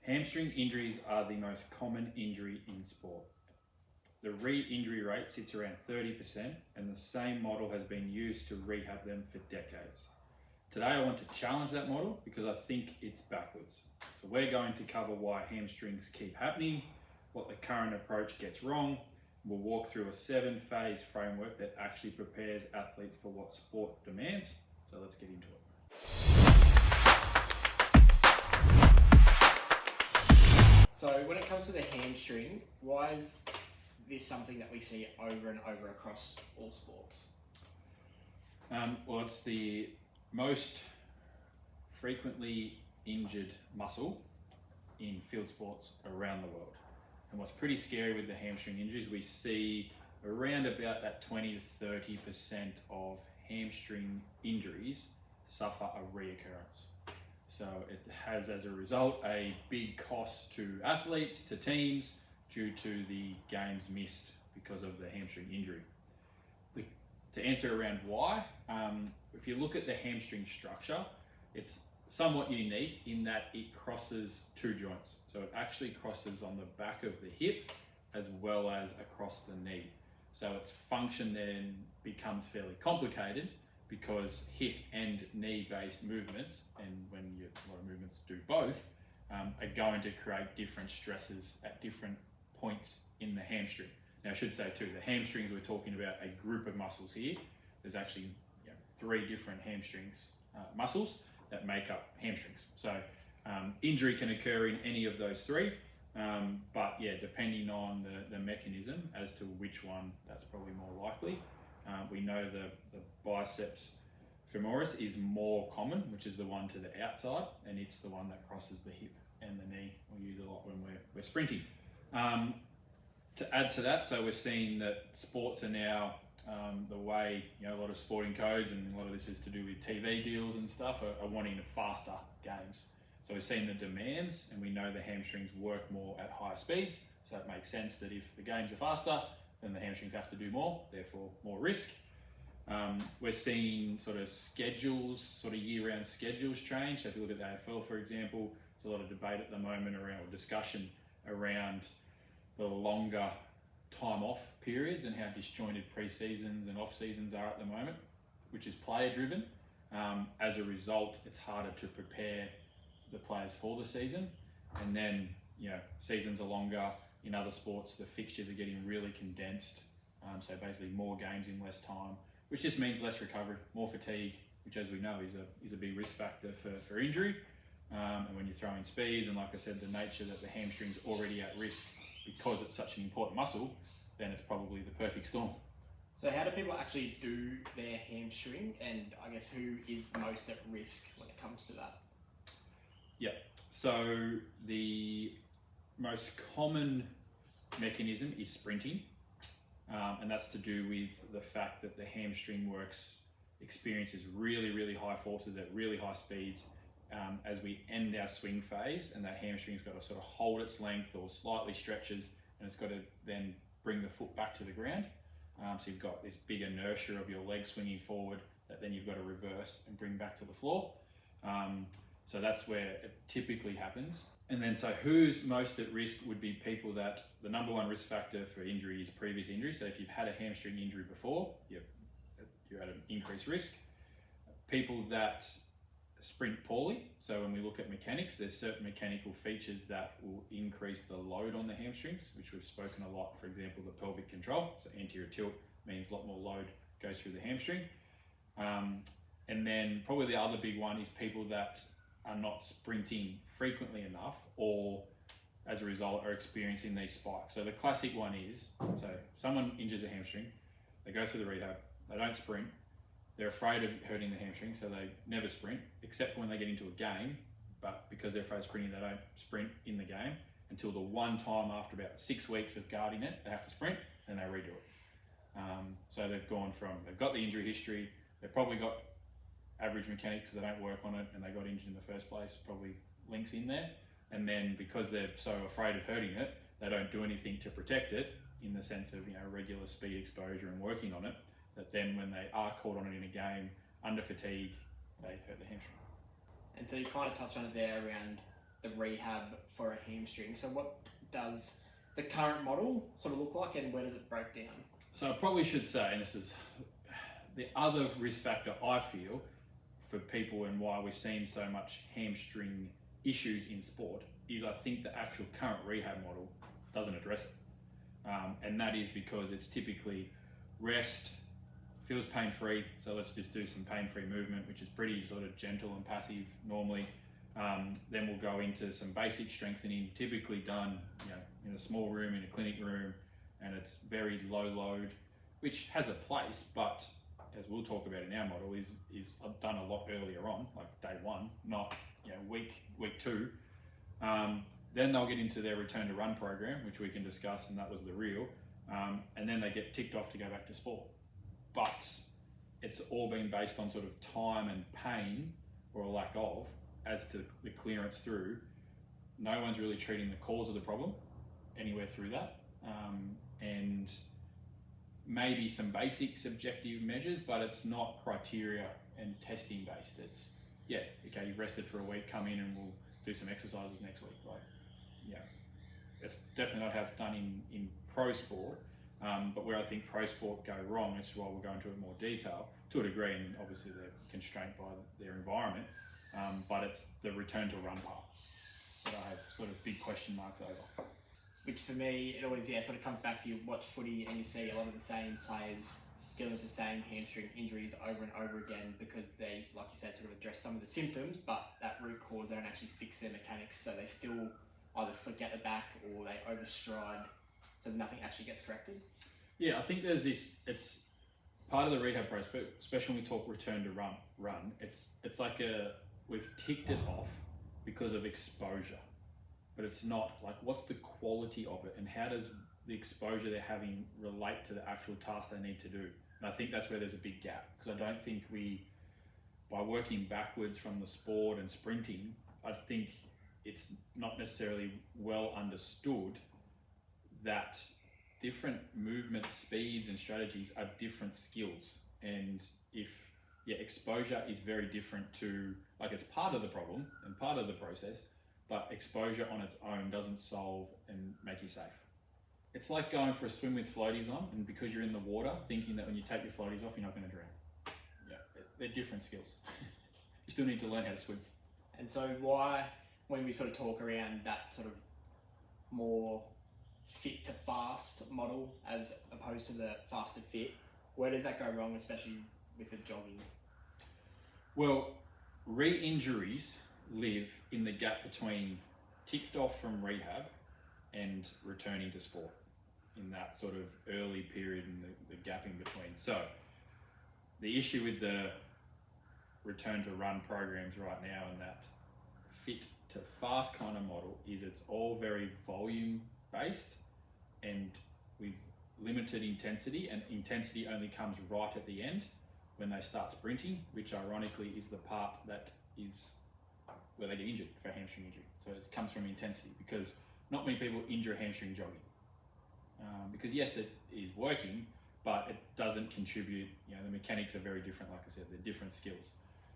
Hamstring injuries are the most common injury in sport. The re-injury rate sits around 30%, and the same model has been used to rehab them for decades. Today I want to challenge that model because I think it's backwards. So we're going to cover why hamstrings keep happening, what the current approach gets wrong. We'll walk through a 7-phase framework that actually prepares athletes for what sport demands. So let's get into it. So when it comes to the hamstring, why is this something that we see over and over across all sports? Well, it's the most frequently injured muscle in field sports around the world. And what's pretty scary with the hamstring injuries, we see around about that 20 to 30% of hamstring injuries suffer a reoccurrence. So it has, as a result, a big cost to athletes, to teams, due to the games missed because of the hamstring injury. To answer around why, if you look at the hamstring structure, it's somewhat unique in that it crosses two joints. So it actually crosses on the back of the hip as well as across the knee. So its function then becomes fairly complicated because hip and knee based movements, and when a lot of movements do both, are going to create different stresses at different points in the hamstring. Now I should say too, the hamstrings, we're talking about a group of muscles here. There's actually 3 different hamstrings muscles that make up hamstrings. So injury can occur in any of those 3, but depending on the mechanism as to which one, that's probably more likely. We know the biceps femoris is more common, which is the one to the outside, and it's the one that crosses the hip and the knee. We use a lot when we're sprinting. To add to that, so we're seeing that sports are now the way, a lot of sporting codes, and a lot of this is to do with TV deals and stuff, are wanting faster games. So we're seeing the demands, and we know the hamstrings work more at higher speeds. So it makes sense that if the games are faster, then the hamstrings have to do more, therefore more risk. We're seeing sort of schedules, sort of year-round schedules change. So if you look at the AFL, for example, there's a lot of debate at the moment around, or discussion around the longer time off periods and how disjointed pre-seasons and off-seasons are at the moment, which is player-driven. As a result, it's harder to prepare the players for the season. And then, seasons are longer. In other sports, the fixtures are getting really condensed. So basically more games in less time, which just means less recovery, more fatigue, which, as we know, is a big risk factor for injury. And when you throw in speeds, and like I said, the nature that the hamstring's already at risk because it's such an important muscle, then it's probably the perfect storm. So how do people actually do their hamstring, and I guess who is most at risk when it comes to that? Yeah, so the most common mechanism is sprinting, and that's to do with the fact that the hamstring experiences really, really high forces at really high speeds as we end our swing phase, and that hamstring's got to sort of hold its length or slightly stretches, and it's got to then bring the foot back to the ground. So you've got this big inertia of your leg swinging forward that then you've got to reverse and bring back to the floor. So that's where it typically happens. And then so who's most at risk would be people that the number one risk factor for injury is previous injury. So if you've had a hamstring injury before, you're at an increased risk. People that sprint poorly. So when we look at mechanics, there's certain mechanical features that will increase the load on the hamstrings, which we've spoken a lot. For example, the pelvic control. So anterior tilt means a lot more load goes through the hamstring. And then probably the other big one is people that are not sprinting frequently enough, or as a result are experiencing these spikes. So the classic one is, so someone injures a hamstring, they go through the rehab, they don't sprint, they're afraid of hurting the hamstring, so they never sprint, except for when they get into a game, but because they're afraid of sprinting, they don't sprint in the game until the one time after about 6 weeks of guarding it, they have to sprint, and they redo it. So they've got the injury history, they've probably got average mechanics because they don't work on it, and they got injured in the first place, probably links in there. And then because they're so afraid of hurting it, they don't do anything to protect it in the sense of regular speed exposure and working on it, that then when they are caught on it in a game under fatigue, they hurt the hamstring. And so you kind of touched on it there around the rehab for a hamstring. So what does the current model sort of look like, and where does it break down? So I probably should say, and this is the other risk factor I feel for people and why we're seeing so much hamstring issues in sport, is I think the actual current rehab model doesn't address it. And that is because it's typically rest, feels pain-free, so let's just do some pain-free movement, which is pretty sort of gentle and passive normally. Then we'll go into some basic strengthening, typically done in a small room, in a clinic room, and it's very low load, which has a place, but as we'll talk about in our model, is done a lot earlier on, like day one, not week two. Then they'll get into their return to run program, which we can discuss, and that was the real. And then they get ticked off to go back to sport. But it's all been based on sort of time and pain, or a lack of, as to the clearance through. No one's really treating the cause of the problem anywhere through that. And maybe some basic subjective measures, but it's not criteria and testing based. It's, okay, you've rested for a week, come in and we'll do some exercises next week. It's definitely not how it's done in pro sport. But where I think pro sport go wrong is why we'll go into it in more detail to a degree, and obviously they're constrained by their environment, but it's the return to run part that I have sort of big question marks over. Which for me, it always sort of comes back to you watch footy and you see a lot of the same players dealing with the same hamstring injuries over and over again, because they, like you said, sort of address some of the symptoms, but that root cause, they don't actually fix their mechanics, so they still either forget the back or they overstride, so nothing actually gets corrected. Yeah, I think there's this, it's part of the rehab process, especially when we talk return to run, it's like we've ticked it off because of exposure, but it's not like, what's the quality of it and how does the exposure they're having relate to the actual task they need to do? And I think that's where there's a big gap, because I don't think by working backwards from the sport and sprinting, I think it's not necessarily well understood that different movement speeds and strategies are different skills. And if exposure is very different to, like, it's part of the problem and part of the process, but exposure on its own doesn't solve and make you safe. It's like going for a swim with floaties on, and because you're in the water, thinking that when you take your floaties off, you're not going to drown. They're different skills. You still need to learn how to swim. And so why, when we sort of talk around that sort of more fit to fast model as opposed to the fast to fit, where does that go wrong, especially with the jogging? Well, re-injuries live in the gap between ticked off from rehab and returning to sport, in that sort of early period and the gap in between. So the issue with the return to run programs right now and that fit to fast kind of model is it's all very volume based and with limited intensity, and intensity only comes right at the end when they start sprinting, which ironically is the part that is where they get injured for hamstring injury. So it comes from intensity, because not many people injure a hamstring jogging. Because yes, it is working, but it doesn't contribute, the mechanics are very different, like I said, they're different skills.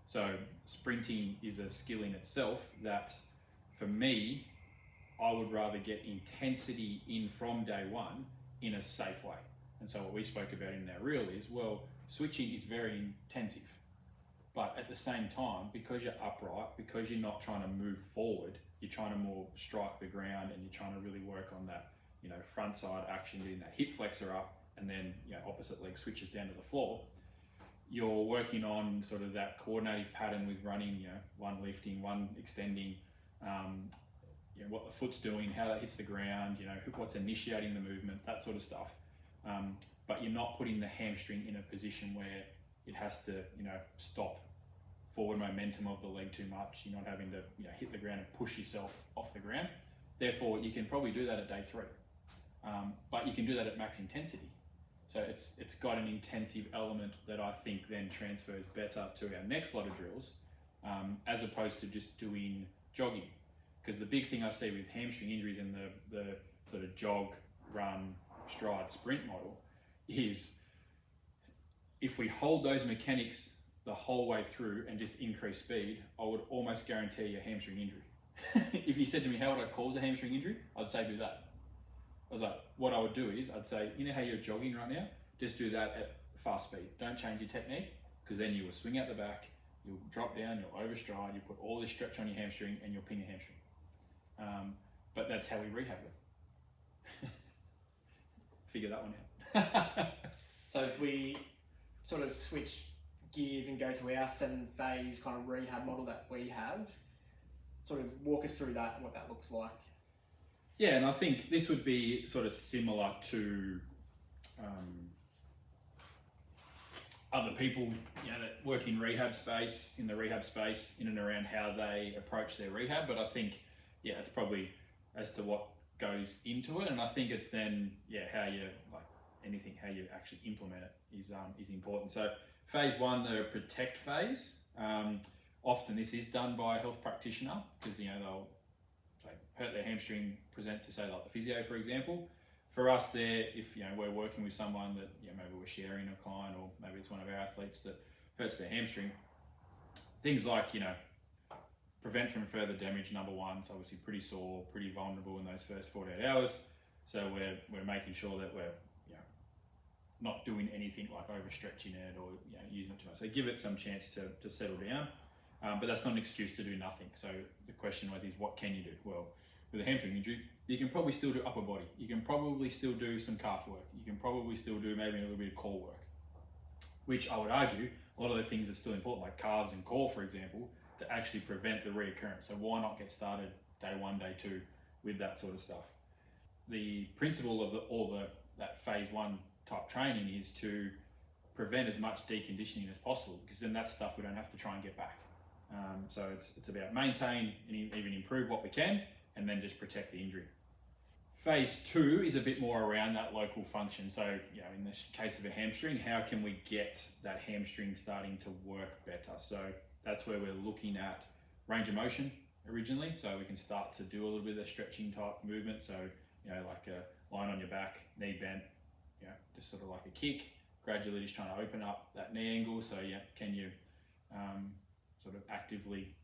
So sprinting is a skill in itself that, for me, I would rather get intensity in from day one in a safe way. And so what we spoke about in our reel is, well, switching is very intensive, but at the same time, because you're upright, because you're not trying to move forward, you're trying to more strike the ground, and you're trying to really work on that, front side action, getting that hip flexor up, and then, opposite leg switches down to the floor. You're working on sort of that coordinative pattern with running, one lifting, one extending, what the foot's doing, how that hits the ground, what's initiating the movement, that sort of stuff. But you're not putting the hamstring in a position where it has to, stop forward momentum of the leg too much. You're not having to, hit the ground and push yourself off the ground. Therefore, you can probably do that at day 3. But you can do that at max intensity. So it's got an intensive element that I think then transfers better to our next lot of drills, as opposed to just doing jogging. Because the big thing I see with hamstring injuries in the sort of jog, run, stride, sprint model is, if we hold those mechanics the whole way through and just increase speed, I would almost guarantee a hamstring injury. if you said to me, how would I cause a hamstring injury? I'd say do that. I was like, what I would do is, I'd say, you know how you're jogging right now? Just do that at fast speed. Don't change your technique, because then you will swing out the back, you'll drop down, you'll overstride, you put all this stretch on your hamstring, and you'll pin your hamstring. But that's how we rehab them. Figure that one out. So if we sort of switch gears and go to our 7-phase kind of rehab model that we have, sort of walk us through that, what that looks like. Yeah, and I think this would be sort of similar to other people, you know, that work in the rehab space, in and around how they approach their rehab. But I think, yeah, it's probably as to what goes into it, and I think it's then, yeah, how you how you actually implement it is important. So phase 1, the protect phase. Often this is done by a health practitioner, because they'll hurt their hamstring, present to say like the physio, for example. For us there, if we're working with someone that maybe we're sharing a client, or maybe it's one of our athletes that hurts their hamstring, things like prevent from further damage. Number one, it's obviously pretty sore, pretty vulnerable in those first 48 hours. So we're making sure that we're not doing anything like overstretching it or using it too much. So give it some chance to settle down. But that's not an excuse to do nothing. So the question was, what can you do? Well, with a hamstring injury, you can probably still do upper body. You can probably still do some calf work. You can probably still do maybe a little bit of core work, which I would argue a lot of the things are still important, like calves and core, for example, to actually prevent the reoccurrence. So why not get started day 1, day 2 with that sort of stuff? The principle of that phase 1 type training is to prevent as much deconditioning as possible, because then that's stuff we don't have to try and get back. So it's about maintain and even improve what we can, and then just protect the injury. Phase 2 is a bit more around that local function. So, in this case of a hamstring, how can we get that hamstring starting to work better? So that's where we're looking at range of motion originally. So we can start to do a little bit of stretching type movement. So, like a line on your back, knee bent, just sort of like a kick, gradually just trying to open up that knee angle. So can you sort of actively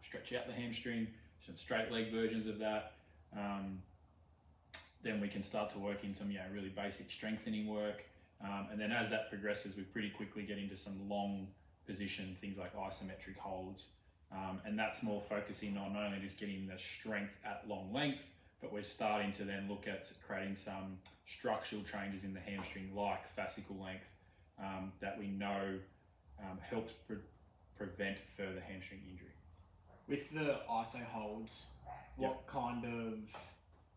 stretch out the hamstring, some straight leg versions of that. Then we can start to work in some really basic strengthening work. And then as that progresses, we pretty quickly get into some long position, things like isometric holds. And that's more focusing on not only just getting the strength at long length, but we're starting to then look at creating some structural changes in the hamstring, like fascicle length, that we know helps prevent further hamstring injury. With the ISO holds, what kind of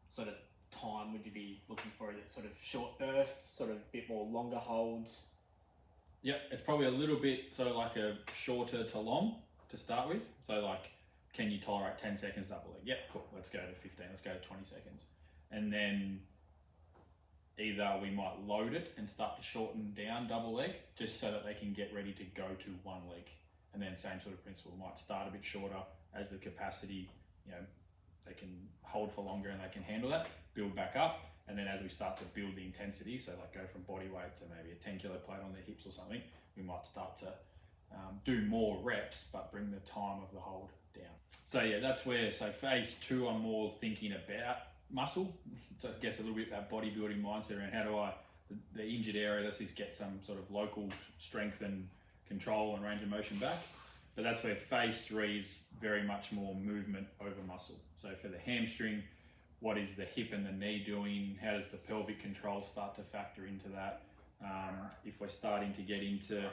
sort of time would you be looking for? Is it sort of short bursts, sort of a bit more longer holds? Yep, it's probably a little bit sort of like a shorter to long to start with. So like, can you tolerate 10 seconds double leg? Yep, cool, let's go to 15, let's go to 20 seconds. And then either we might load it and start to shorten down double leg, just so that they can get ready to go to one leg. And then same sort of principle, might start a bit shorter as the capacity, they can hold for longer and they can handle that, build back up. And then as we start to build the intensity, so like go from body weight to maybe a 10 kilo plate on their hips or something, we might start to do more reps, but bring the time of the hold down. So so phase 2, I'm more thinking about muscle. So I guess a little bit that bodybuilding mindset around how do the injured area, let's just get some sort of local strength and control and range of motion back. But that's where phase 3 is very much more movement over muscle. So for the hamstring, what is the hip and the knee doing? How does the pelvic control start to factor into that? If we're starting to get into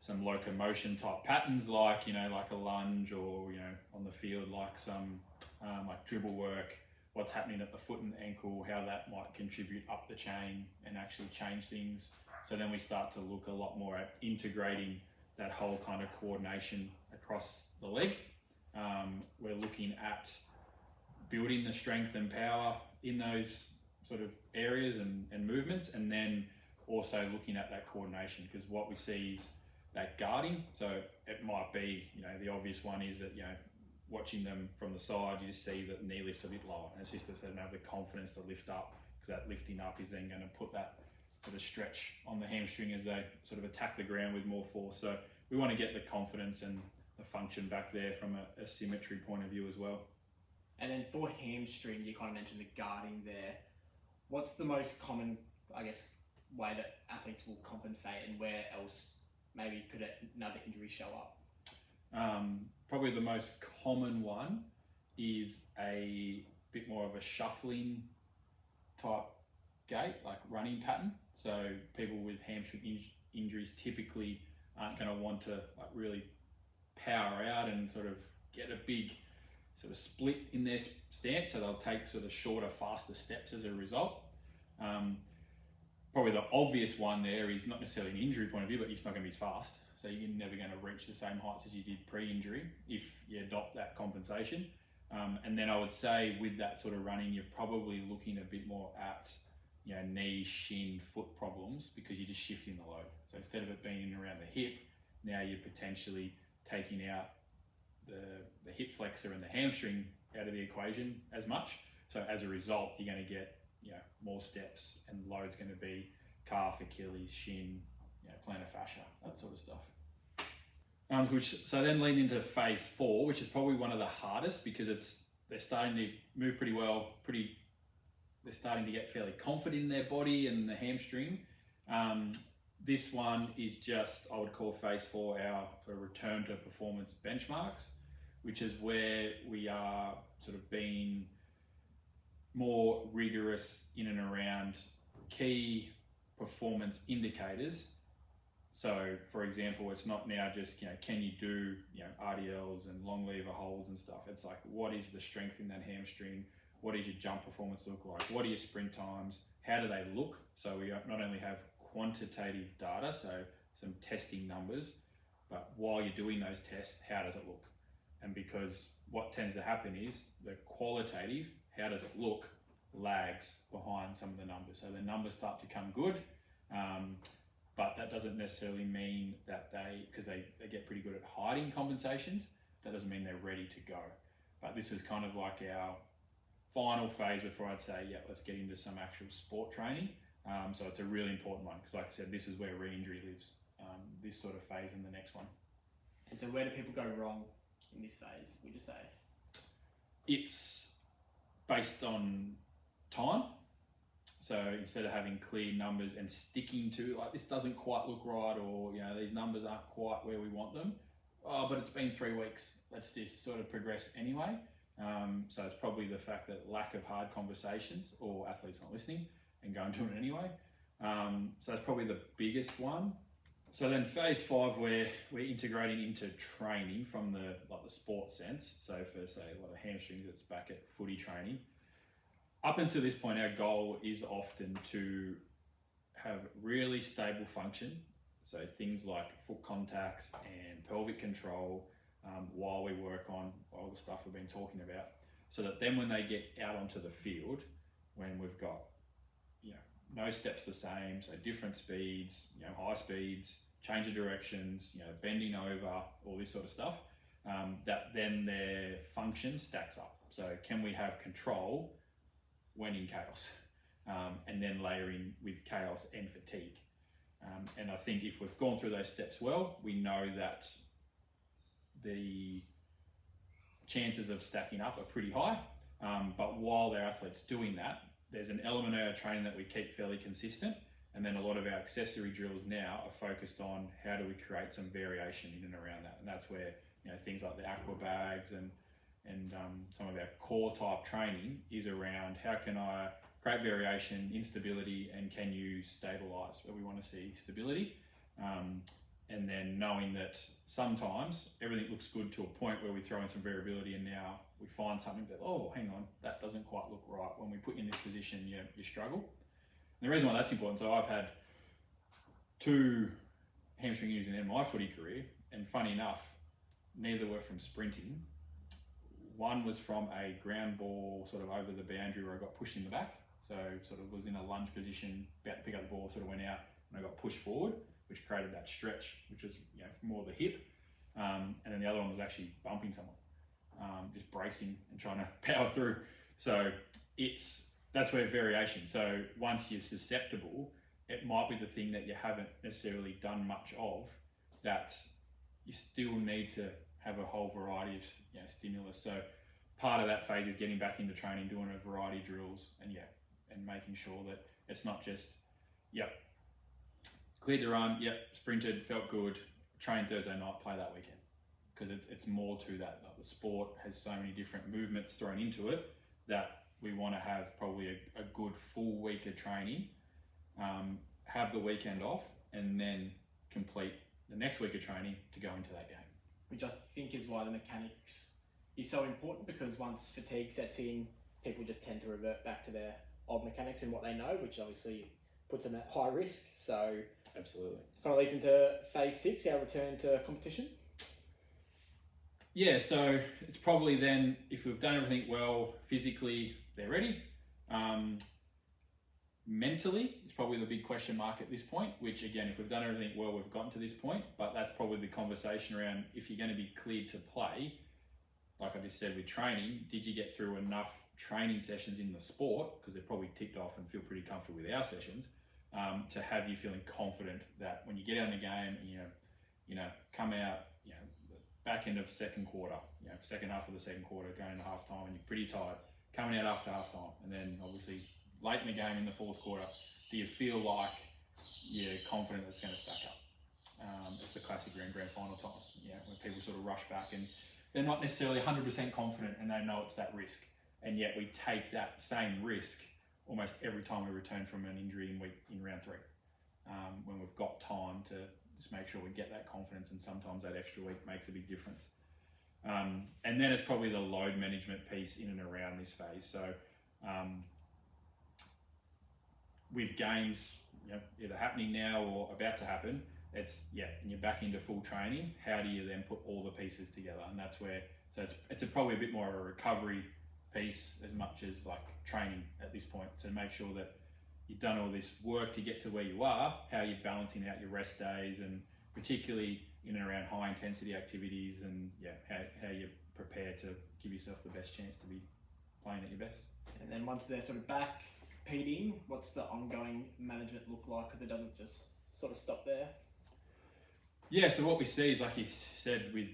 some locomotion type patterns, like like a lunge, or on the field, like some like dribble work, what's happening at the foot and ankle, how that might contribute up the chain and actually change things. So then we start to look a lot more at integrating that whole kind of coordination across the leg. We're looking at building the strength and power in those sort of areas and movements, and then also looking at that coordination, because what we see is that guarding. So it might be, the obvious one is that, watching them from the side, you just see that the knee lifts a bit lower, and it's just that they don't have the confidence to lift up, because that lifting up is then going to put that sort of stretch on the hamstring as they sort of attack the ground with more force. So we want to get the confidence and the function back there from a symmetry point of view as well. And then for hamstring, you kind of mentioned the guarding there. What's the most common, I guess, way that athletes will compensate, and where else maybe could another injury show up? Probably the most common one is a bit more of a shuffling type gait, like running pattern. So people with hamstring injuries typically aren't going to want to like really power out and sort of get a big sort of split in their stance, so they'll take sort of shorter, faster steps as a result. Probably the obvious one there is not necessarily an injury point of view, but you're just not going to be as fast. So you're never going to reach the same heights as you did pre-injury if you adopt that compensation. And then I would say with that sort of running, you're probably looking a bit more at knee, shin, foot problems, because you're just shifting the load. So instead of it being around the hip, now you're potentially taking out the hip flexor and the hamstring out of the equation as much. So as a result, you're going to get more steps, and load's going to be calf, Achilles, shin, plantar fascia, that sort of stuff. So then lead into phase 4, which is probably one of the hardest, because they're starting to move pretty well. They're starting to get fairly confident in their body and the hamstring. This one is just, I would call phase 4 our sort of return to performance benchmarks, which is where we are sort of being more rigorous in and around key performance indicators. So for example, it's not now just, can you do, RDLs and long lever holds and stuff. It's like, what is the strength in that hamstring? What does your jump performance look like? What are your sprint times? How do they look? So we not only have quantitative data, so some testing numbers, but while you're doing those tests, how does it look? And because what tends to happen is the qualitative, how does it look, lags behind some of the numbers. So the numbers start to come good, but that doesn't necessarily mean that because they get pretty good at hiding compensations, that doesn't mean they're ready to go. But this is kind of like our final phase before I'd say, let's get into some actual sport training. So it's a really important one, because like I said, this is where re-injury lives, this sort of phase and the next one. And so where do people go wrong in this phase, would you say? It's based on time. So instead of having clear numbers and sticking to, like, this doesn't quite look right, or these numbers aren't quite where we want them, but it's been 3 weeks, let's just sort of progress anyway. So it's probably the fact that lack of hard conversations, or athletes not listening and going to do it anyway. So that's probably the biggest one. So then phase 5, where we're integrating into training from the sport sense. So for, say, a lot of hamstrings, it's back at footy training. Up until this point, our goal is often to have really stable function. So things like foot contacts and pelvic control, while we work on all the stuff we've been talking about, so that then when they get out onto the field, when we've got no steps the same, so different speeds, high speeds, change of directions, bending over, all this sort of stuff, that then their function stacks up. So can we have control when in chaos, and then layering with chaos and fatigue? And I think if we've gone through those steps well, we know that the chances of stacking up are pretty high. But while their athletes doing that, there's an element of our training that we keep fairly consistent. And then a lot of our accessory drills now are focused on how do we create some variation in and around that. And that's where things like the aqua bags and some of our core type training is around how can I create variation, instability, and can you stabilize where we want to see stability. And then knowing that sometimes everything looks good to a point where we throw in some variability, and now we find something that, oh, hang on, that doesn't quite look right. When we put you in this position, you struggle. And the reason why that's important, so I've had 2 hamstring injuries in my footy career, and funny enough, neither were from sprinting. One was from a ground ball sort of over the boundary where I got pushed in the back. So sort of was in a lunge position, about to pick up the ball, sort of went out, and I got pushed forward, which created that stretch, which was more the hip. And then the other one was actually bumping someone, just bracing and trying to power through. So that's where variation. So once you're susceptible, it might be the thing that you haven't necessarily done much of, that you still need to have a whole variety of stimulus. So part of that phase is getting back into training, doing a variety of drills, and making sure that it's not just cleared the run, sprinted, felt good, trained Thursday night, play that weekend, because it's more to that. Like the sport has so many different movements thrown into it that we want to have probably a good full week of training, have the weekend off, and then complete the next week of training to go into that game. Which I think is why the mechanics is so important, because once fatigue sets in, people just tend to revert back to their old mechanics and what they know, which obviously puts them at high risk. So absolutely, kind of leads into phase 6, our return to competition. Yeah, so it's probably then, if we've done everything well, physically they're ready. Mentally, it's probably the big question mark at this point, which again, if we've done everything well, we've gotten to this point, but that's probably the conversation around, if you're going to be cleared to play, like I just said with training, did you get through enough training sessions in the sport, because they're probably ticked off and feel pretty comfortable with our sessions, to have you feeling confident that when you get out in the game, come out, the back end of second quarter, second half of the second quarter, going into half time, and you're pretty tired, coming out after half time, and then obviously late in the game in the fourth quarter, do you feel like you're confident that it's going to stack up? It's the classic grand final time, when people sort of rush back and they're not necessarily 100% confident and they know it's that risk. And yet we take that same risk almost every time we return from an injury in round 3, when we've got time to just make sure we get that confidence, and sometimes that extra week makes a big difference. And then it's probably the load management piece in and around this phase. So with games either happening now or about to happen, it's and you're back into full training, how do you then put all the pieces together? And that's where, so it's probably a bit more of a recovery piece as much as like training at this point. So make sure that you've done all this work to get to where you are, how you're balancing out your rest days, and particularly in and around high intensity activities, and how you prepare to give yourself the best chance to be playing at your best. And then once they're sort of back competing, what's the ongoing management look like? Because it doesn't just sort of stop there. Yeah, so what we see is, like you said, with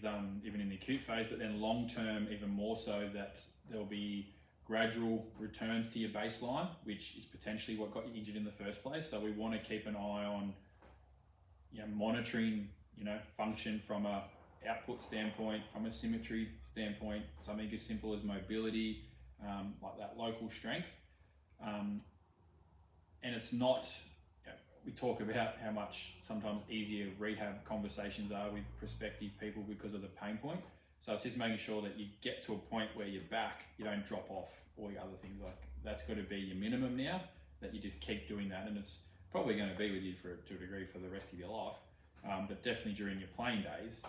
even in the acute phase, but then long term even more so, that there'll be gradual returns to your baseline, which is potentially what got you injured in the first place. So we want to keep an eye on monitoring function from a output standpoint, from a symmetry standpoint, something as simple as mobility, like that local strength. And it's not, we talk about how much sometimes easier rehab conversations are with prospective people because of the pain point. So it's just making sure that you get to a point where you're back, you don't drop off all your other things. Like that's got to be your minimum now, that you just keep doing that. And it's probably going to be with you to a degree for the rest of your life. But definitely during your playing days,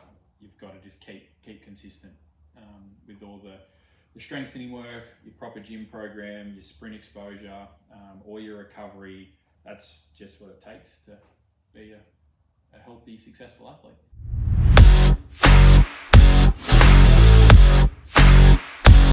you've got to just keep consistent with all the strengthening work, your proper gym program, your sprint exposure, or your recovery. That's just what it takes to be a healthy, successful athlete.